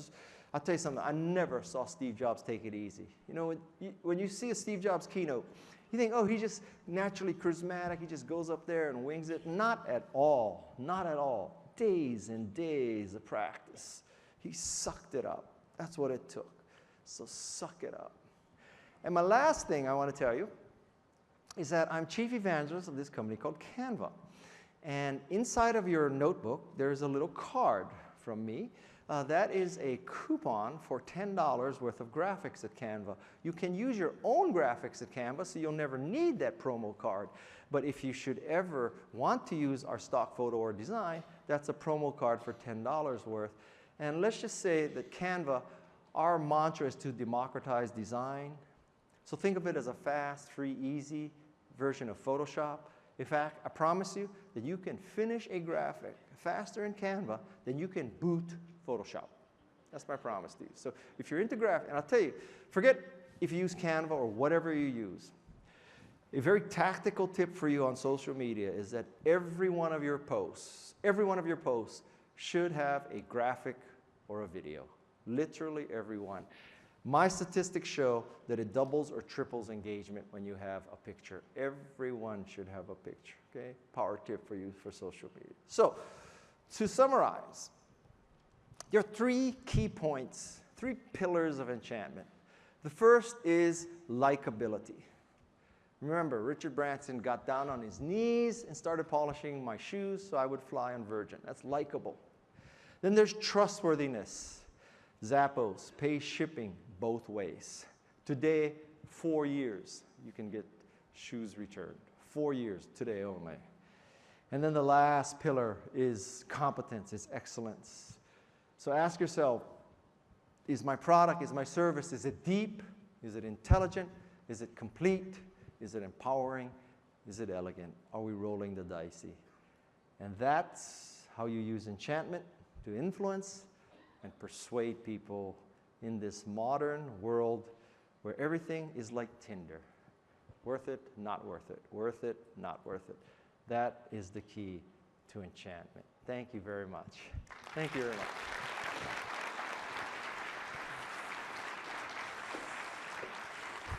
I'll tell you something. I never saw Steve Jobs take it easy. You know, when you see a Steve Jobs keynote, you think, oh, he's just naturally charismatic. He just goes up there and wings it. Not at all. Not at all. Days and days of practice. He sucked it up. That's what it took. So suck it up. And my last thing I want to tell you is that I'm chief evangelist of this company called Canva. And inside of your notebook, there's a little card from me. That is a coupon for $10 worth of graphics at Canva. You can use your own graphics at Canva, so you'll never need that promo card. But if you should ever want to use our stock photo or design, that's a promo card for $10 worth. And let's just say that Canva, our mantra is to democratize design. So think of it as a fast, free, easy version of Photoshop. In fact, I promise you that you can finish a graphic faster in Canva than you can boot Photoshop. That's my promise to you. So if you're into graphic, and I'll tell you, forget if you use Canva or whatever you use. A very tactical tip for you on social media is that every one of your posts should have a graphic or a video. Literally every one. My statistics show that it doubles or triples engagement when you have a picture. Everyone should have a picture, okay? Power tip for you for social media. So, to summarize, there are 3 key points, 3 pillars of enchantment. The first is likability. Remember, Richard Branson got down on his knees and started polishing my shoes so I would fly on Virgin. That's likable. Then there's trustworthiness. Zappos pays shipping both ways. Today, 4 years, you can get shoes returned. 4 years, today only. And then the last pillar is competence, is excellence. So ask yourself, is my product, is my service, is it deep? Is it intelligent? Is it complete? Is it empowering? Is it elegant? Are we rolling the dicey? And that's how you use enchantment to influence and persuade people in this modern world where everything is like Tinder. Worth it, not worth it. Worth it, not worth it. That is the key to enchantment. Thank you very much. Thank you very much.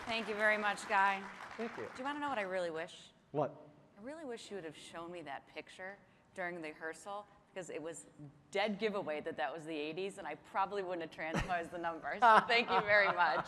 Thank you very much, Guy. Thank you. Do you want to know what I really wish? What? I really wish you would have shown me that picture during the rehearsal, because it was dead giveaway that that was the 80s, and I probably wouldn't have transposed the numbers. Thank you very much.